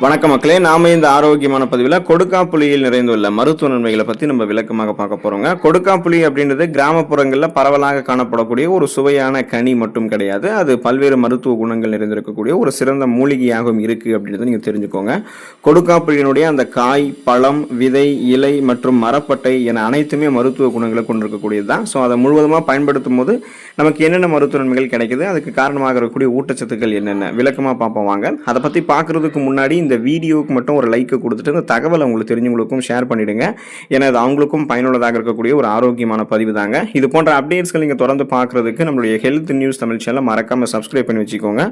வணக்கம் மக்களே, நாம இந்த ஆரோக்கியமான பதிவில் கொடுக்காப்புளியில் நிறைந்துள்ள மருத்துவ நன்மைகளை பற்றி நம்ம விளக்கமாக பார்க்க போகிறோங்க. கொடுக்காப்புளி அப்படின்றது கிராமப்புறங்களில் பரவலாக காணப்படக்கூடிய ஒரு சுவையான கனி மட்டும் கிடையாது. அது பல்வேறு மருத்துவ குணங்கள் நிறைந்திருக்கக்கூடிய ஒரு சிறந்த மூலிகையாகவும் இருக்குது அப்படின்றத நீங்கள் தெரிஞ்சுக்கோங்க. கொடுக்காப்புளியினுடைய அந்த காய், பழம், விதை, இலை மற்றும் மரப்பட்டை என அனைத்துமே மருத்துவ குணங்களை கொண்டிருக்கக்கூடியது தான். ஸோ அதை முழுவதுமாக பயன்படுத்தும் போது நமக்கு என்னென்ன மருத்துவ நன்மைகள் கிடைக்குது, அதுக்கு காரணமாக இருக்கக்கூடிய ஊட்டச்சத்துக்கள் என்னென்ன விளக்கமாக பார்ப்போம் வாங்க. அதை பற்றி பார்க்குறதுக்கு முன்னாடி இந்த வீடியோவுக்கு மட்டும் ஒரு லைக் கொடுத்துட்டு இந்த தகவலை உங்களுக்கு தெரிஞ்சவங்களுக்கும் ஷேர் பண்ணிடுங்க. ஏன்னா அது அவங்களுக்கும் பயனுள்ளதாக இருக்கக்கூடிய ஒரு ஆரோக்கியமான பதிவு தாங்க. இது போன்ற அப்டேட்ஸ்கள் நீங்கள் தொடர்ந்து பார்க்குறதுக்கு நம்மளுடைய ஹெல்த் நியூஸ் தமிழ் சேனலை மறக்காமல் சப்ஸ்கிரைப் பண்ணி வச்சுக்கோங்க.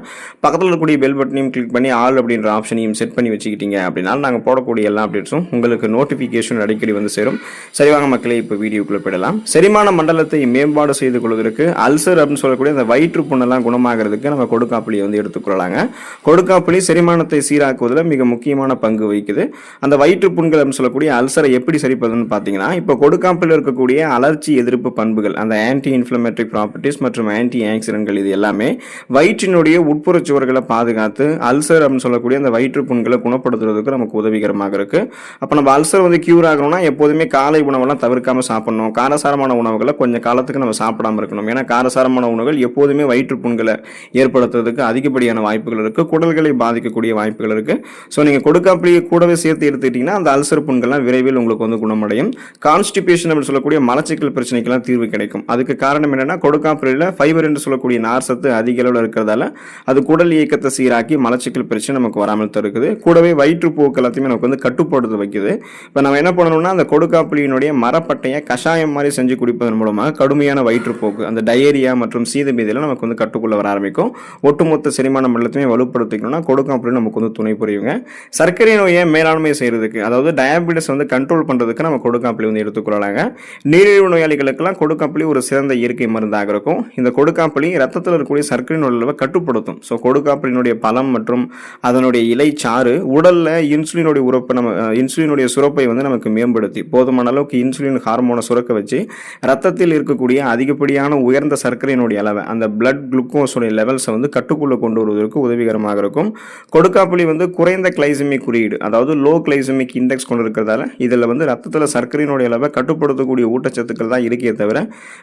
பக்கத்தில் இருக்கக்கூடிய பெல் பட்டனையும் கிளிக் பண்ணி ஆல் அப்படின்ற ஆப்ஷனையும் செட் பண்ணி வச்சுக்கிட்டீங்க அப்படின்னா நாங்கள் போடக்கூடிய எல்லா அப்டேட்ஸும் உங்களுக்கு நோட்டிஃபிகேஷன் அடிக்கடி வந்து சேரும். சரிவாங்க மக்களே, இப்போ வீடியோக்குள்ளே போயிடலாம். செரிமான மண்டலத்தை மேம்பாடு செய்து கொள்வதற்கு அல்சர் அப்படின்னு சொல்லக்கூடிய அந்த வயிற்று புண்ணெல்லாம் குணமாகிறதுக்கு நம்ம கொடுக்காப்புளியை வந்து எடுத்துக்கொள்ளலாங்க. கொடுக்காப்புளி செரிமானத்தை சீராக்குவதில் மிக முக்கியமான பங்கு வகிக்குது. அந்த வயிற்று புண்கள் அப்படின்னு சொல்லக்கூடிய அல்சரை எப்படி சரிப்பதுன்னு பார்த்தீங்கன்னா, இப்போ கொடுக்காப்புளில் இருக்கக்கூடிய அலர்ச்சி எதிர்ப்பு பண்புகள், அந்த ஆன்டி இன்ஃப்ளமேட்டரி ப்ராப்பர்ட்டிஸ் மற்றும் ஆன்டி ஆக்சிடென்ட்கள், இது எல்லாமே வயிற்றினுடைய உட்புற சுவர்களை பாதுகாத்து அல்சர் அப்படின்னு சொல்லக்கூடிய அந்த வயிற்று புண்களை குணப்படுத்துறதுக்கு நமக்கு உதவிகரமாக இருக்கு. அப்போ நம்ம அல்சர் வந்து கியூர் ஆகணும்னா எப்போதுமே காலை உணவெல்லாம் தவிர்க்காம சாப்பிடணும். காரசாரமான உணவுகளை கொஞ்சம் காலத்துக்கு நம்ம சாப்பிடாம இருக்கணும். ஏன்னா காரசாரமான உணவுகள் எப்போதுமே வயிற்று புண்களை ஏற்படுத்துறதுக்கு அதிகப்படியான வாய்ப்புகள் இருக்கு. குடல்களை பாதிக்கக்கூடிய வாய்ப்புகள் இருக்கு. ஸோ நீங்கள் கொடுக்காப்புளியை கூடவே சேர்த்து எடுத்துக்கிட்டீங்கன்னா அந்த அல்சர் புண்கள்லாம் விரைவில் உங்களுக்கு வந்து குணமடையும். கான்ஸ்டிபேஷன் அப்படின்னு சொல்லக்கூடிய மலச்சிக்கல் பிரச்சனைக்கெல்லாம் தீர்வு கிடைக்கும். அதுக்கு காரணம் என்னன்னா, கொடுக்காப்புளியில் ஃபைபர் என்று சொல்லக்கூடிய நார் சத்து அதிக அளவில் இருக்கிறதால அது குடல் இயக்கத்தை சீராக்கி மலச்சிக்கல் பிரச்சனை நமக்கு வராமல் தடுக்குது. கூடவே வயிற்றுப்போக்கு எல்லாத்தையுமே நமக்கு வந்து கட்டுப்படுத்த வைக்குது. இப்போ நம்ம என்ன பண்ணணும்னா, அந்த கொடுக்காப்புளியினுடைய மரப்பட்டையை கஷாயம் மாதிரி செஞ்சு குடிப்பதன் மூலமாக கடுமையான வயிற்றுப்போக்கு, அந்த டயரியா மற்றும் சீதபேதியெல்லாம் நமக்கு வந்து கட்டுக்குள்ள வர ஆரம்பிக்கும். ஒட்டுமொத்த செரிமான மண்டலத்தையுமே வலுப்படுத்திக்கணும்னா கொடுக்காப்புளி நமக்கு வந்து துணை புரியுங்க. சர்க்கரை நோயை மேலாண்மை செய்யறதுக்கு, அதாவது டயபிட்டிஸ் வந்து கண்ட்ரோல் பண்றதுக்கு நம்ம கொடுக்காப்புளி வந்து எடுத்துக்கொள்ளலாங்க. நீரிழிவு நோயாளிகளுக்கெல்லாம் கொடுக்காப்புளி ஒரு சிறந்த இயற்கை மருந்தாக இருக்கும். இந்த கொடுக்காப்புளி ரத்தத்தில் இருக்கக்கூடிய சர்க்கரை நோயை கட்டுப்படுத்தும். ஸோ கொடுக்காப்புளியினுடைய பழம் மற்றும் அதனுடைய இலை சாறு உடல்ல இன்சுலினுடைய உறுப்பை இன்சுலினுடைய சுரப்பை வந்து நமக்கு மேம்படுத்தி போதுமான அளவுக்கு இன்சுலின் ஹார்மோனை சுரக்க வச்சு ரத்தத்தில் இருக்கக்கூடிய அதிகப்படியான உயர்ந்த சர்க்கரையினுடைய அளவை, அந்த பிளட் குளுக்கோஸோடைய லெவல்ஸை வந்து கட்டுக்குள்ள கொண்டு வருவதற்கு உதவிகரமாக இருக்கும். கொடுக்காப்புளி வந்து குறைந்த கிளைசமிக் குறியீடு, அதாவது லோ கிளைசமிக் இண்டெக்ஸ் கொண்டு இருக்கிறதால இதில் வந்து ரத்தத்தில் சர்க்கரையினுடைய அளவை கட்டுப்படுத்தக்கூடிய ஊட்டச்சத்துக்கள் தான் இருக்கே தவிர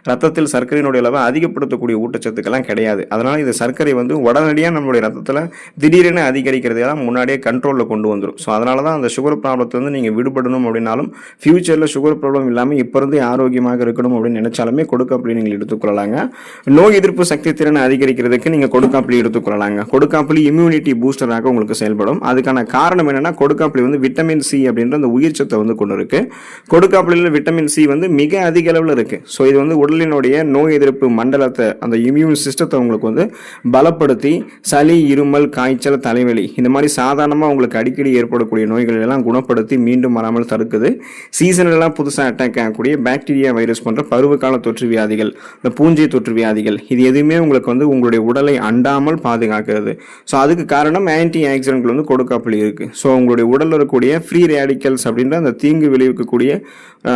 ரத்தத்தில் சர்க்கரையினுடைய அளவை அதிகப்படுத்தக்கூடிய ஊட்டச்சத்துக்கள்லாம் கிடையாது. அதனால இந்த சர்க்கரை வந்து உடனடியாக நம்மளுடைய ரத்தத்தில் திடீரென அதிகரிக்கிறதெல்லாம் முன்னாடியே கண்ட்ரோலில் கொண்டு வந்துடும். ஸோ அதனால தான் அந்த சுகர் ப்ராப்ளத்தை வந்து நீங்கள் விடுபடணும் அப்படின்னாலும், ஃபியூச்சரில் சுகர் ப்ராப்ளம் இல்லாமல் இப்போ இருந்தே ஆரோக்கியமாக இருக்கணும் அப்படின்னு நினைச்சாலுமே கொடுக்காப்புளி நீங்கள் எடுத்துக்கொள்ளலாங்க. நோய் எதிர்ப்பு சக்தி திறனை அதிகரிக்கிறதுக்கு நீங்கள் கொடுக்காப்புளி எடுத்துக்கொள்ளலாங்க. கொடுக்காப்புளி இம்யூனிட்டி பூஸ்டராக உங்களுக்கு செயல்படும். அதுக்கான காரணம் என்னன்னா, கொடுக்காப்புளி வந்து விட்டமின் சி அப்படின்ற அந்த உயிர் சத்தை வந்து கொண்டு இருக்கு. கொடுக்காப்புளியில் விட்டமின் சி வந்து மிக அதிக அளவில் இருக்கு. ஸோ இது வந்து உடலினுடைய நோய் எதிர்ப்பு மண்டலத்தை, அந்த இம்யூன் சிஸ்டத்தை உங்களுக்கு வந்து பலப்படுத்தி சளி, இருமல், காய்ச்சல், தலைவலி இந்த மாதிரி சாதாரணமாக உங்களுக்கு அடிக்கடி ஏற்படக்கூடிய நோய்கள் எல்லாம் குணப்படுத்தி மீண்டும் வராமல் தடுக்குது. சீசனெல்லாம் புதுசாக அட்டாக் ஆகக்கூடிய பாக்டீரியா, வைரஸ் போன்ற பருவகால தொற்று வியாதிகள், இந்த பூஞ்சை தொற்று வியாதிகள், இது எதுவுமே உங்களுக்கு வந்து உங்களுடைய உடலை அண்டாமல் பாதுகாக்கிறது. ஸோ அதுக்கு காரணம் ஆன்டி ஆக்சிடென்ட்கள் வந்து கொடுக்காப்புளி இருக்கு. ஸோ உங்களுடைய உடலில் இருக்கக்கூடிய ஃப்ரீ ரேடிக்கல்ஸ் அப்படின்ற அந்த தீங்கு விளைவிக்கக்கூடிய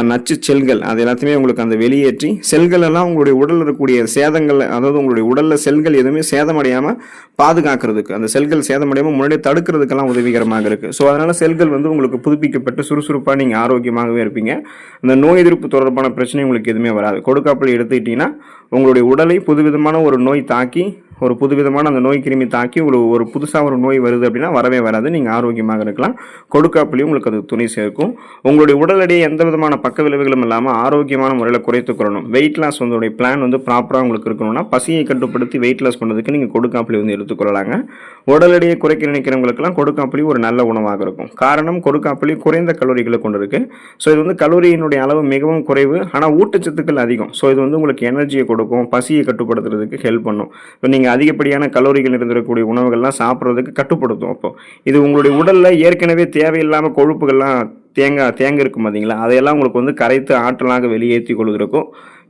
நச்சு செல்கள் அது எல்லாத்தையுமே உங்களுக்கு அந்த வெளியேற்றி செல்கள் எல்லாம் உங்களுடைய உடலில் இருக்கக்கூடிய சேதங்கள், அதாவது உங்களுடைய உடலில் செல்கள் எதுவுமே சேதமடையாமல் பாதுகாக்கிறதுக்கு, அந்த செல்கள் சேதமடையாமல் முன்னாடியே தடுக்கிறதுக்கெல்லாம் உதவிகரமாக இருக்கு. ஸோ அதனால செல்கள் வந்து உங்களுக்கு புதுப்பிக்கப்பட்டு சுறுசுறுப்பாக நீங்கள் ஆரோக்கியமாகவே இருப்பீங்க. அந்த நோய் எதிர்ப்பு தொடர்பான பிரச்சனை உங்களுக்கு எதுவுமே வராது. கொடுக்காப்புளி எடுத்துக்கிட்டீங்கன்னா உங்களுடைய உடலை புதுவிதமான ஒரு நோய் தாக்கி, ஒரு புதுவிதமான அந்த நோய் கிருமி தாக்கி உங்களுக்கு ஒரு புதுசாக ஒரு நோய் வருது அப்படின்னா வரவே வராது. நீங்கள் ஆரோக்கியமாக இருக்கலாம். கொடுக்காப்புளியும் உங்களுக்கு அது துணை சேர்க்கும். உங்களுடைய உடல் எடையை எந்த விதமான பக்க விளைவுகளும் இல்லாமல் ஆரோக்கியமான முறையில் குறைத்துக்கொள்ளணும். வெயிட் லாஸ் வந்து பிளான் வந்து ப்ராப்பராக உங்களுக்கு இருக்கணும்னா பசியை கட்டுப்படுத்தி வெயிட் லாஸ் பண்ணுறதுக்கு நீங்கள் கொடுக்காப்புளி வந்து எடுத்துக்கொள்ளலாங்க. உடல் எடையை குறைக்க நினைக்கிறவங்களுக்கெல்லாம் கொடுக்காப்புளி ஒரு நல்ல உணவாக இருக்கும். காரணம், கொடுக்காப்புளி குறைந்த கலோரிகளை கொண்டு இருக்கு. ஸோ இது வந்து கலோரியினுடைய அளவு மிகவும் குறைவு, ஆனால் ஊட்டச்சத்துக்கள் அதிகம். ஸோ இது வந்து உங்களுக்கு எனர்ஜியை கொடுக்கும், பசியை கட்டுப்படுத்துறதுக்கு ஹெல்ப் பண்ணும். இப்போ நீங்கள் அதிகப்படியான கலோரிகள் இருந்திருக்கக்கூடிய உணவுகள்லாம் சாப்பிட்றதுக்கு கட்டுப்படுத்தும். அப்போ இது உங்களுடைய உடலில் ஏற்கனவே தேவையில்லாமல் கொழுப்புகள்லாம் தேங்க இருக்கும் பார்த்தீங்களா, அதையெல்லாம் உங்களுக்கு வந்து கரைத்து ஆற்றலாக வெளியேற்றி கொள்வதற்கும்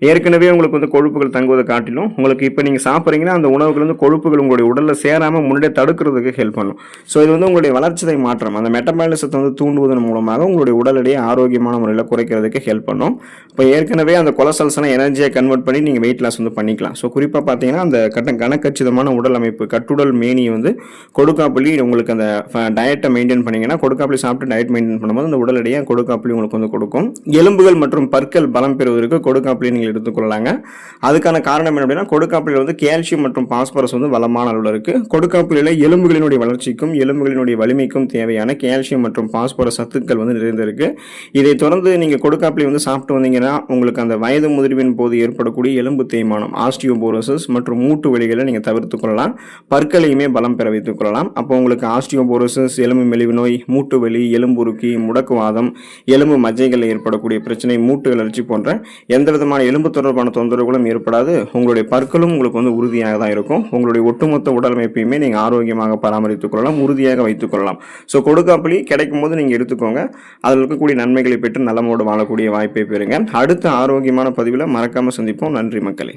ஏற்கனவே உங்களுக்கு வந்து கொழுப்புகள் தங்குவதை காட்டிலும் உங்களுக்கு இப்போ நீங்கள் சாப்பிட்றீங்கன்னா அந்த உணவுகள் வந்து கொழுப்புகள் உங்களுடைய உடலில் சேராமல் முன்னாடியே தடுக்கிறதுக்கு ஹெல்ப் பண்ணும். ஸோ இது வந்து உங்களுடைய வளர்ச்சிதை மாற்றம், அந்த மெட்டபாலிசத்தை வந்து தூண்டுவதன் மூலமாக உங்களுடைய உடல் எடையை ஆரோக்கியமான முறையில் குறைக்கிறதுக்கு ஹெல்ப் பண்ணும். இப்போ ஏற்கனவே அந்த கொலஸ்ட்ரால்ஸ்லாம் எனர்ஜியை கன்வெர்ட் பண்ணி நீங்கள் வெயிட் லாஸ் வந்து பண்ணிக்கலாம். ஸோ குறிப்பாக பார்த்தீங்கன்னா அந்த கணக்கச்சிதமான உடல் அமைப்பு, கட்டுடல் மேனி வந்து கொடுக்காப்புளி உங்களுக்கு அந்த டயட்டை மெயின்டைன் பண்ணிங்கன்னா, கொடுக்காப்புளி சாப்பிட்டு டயட் மெயின்டைன் பண்ணும்போது அந்த உடல் எடையை கொடுக்காப்புளி உங்களுக்கு வந்து கொடுக்கும். எலும்புகள் மற்றும் பற்கள் பலம் பெறுவதற்கு கொடுக்காப்புளி நீங்கள் எடுத்துக்கொள்ளலாங்க. அதுக்கான காரணம் என்ன அப்படின்னா, கொடுக்காப்புளியில் வந்து கால்சியம் மற்றும் பாஸ்பரஸ் வந்து வளமான அளவில் இருக்கு. கொடுக்காப்புளியில் எலும்புகளினுடைய வளர்ச்சிக்கும் எலும்புகளினுடைய வலிமைக்கும் தேவையான கால்சியம் மற்றும் பாஸ்பரஸ் சத்துக்கள் வந்து நிறைந்திருக்கு. இதை தொடர்ந்து நீங்கள் கொடுக்காப்புளி வந்து சாப்பிட்டு வந்தீங்கன்னா உங்களுக்கு அந்த வயது முதிர்வின் போது ஏற்படக்கூடிய எலும்பு தேய்மானம், ஆஸ்டியோபோரோசிஸ் மற்றும் மூட்டு வலிகளை நீங்கள் தவிர்த்துக் கொள்ளலாம். பற்களையுமே பலம் பெற வைத்துக் கொள்ளலாம். அப்போ உங்களுக்கு ஆஸ்டியோபோரோசிஸ், எலும்பு மெலிவு நோய், மூட்டு வலி, எலும்புருக்கி, முடக்குவாதம், எலும்பு மஜ்ஜைகளில் ஏற்படக்கூடிய பிரச்சனை, மூட்டு வளர்ச்சி போன்ற எந்த விதமான எலும்பு தொடர்பான தொந்தரவுகளும் ஏற்படாது. உங்களுடைய பற்களும் உங்களுக்கு வந்து உறுதியாக தான் இருக்கும். உங்களுடைய ஒட்டுமொத்த உடல் அமைப்பையுமே நீங்கள் ஆரோக்கியமாக பராமரித்துக் கொள்ளலாம், உறுதியாக வைத்துக் கொள்ளலாம். ஸோ கொடுக்காப்புளி கிடைக்கும் போது நீங்கள் எடுத்துக்கோங்க. அதில் இருக்கக்கூடிய நன்மைகளை பெற்று நலமோடு வாழக்கூடிய வாய்ப்பை பெறுங்க. அடுத்த ஆரோக்கியமான பதிவில் மறக்காமல் சந்திப்போம். நன்றி மக்களே.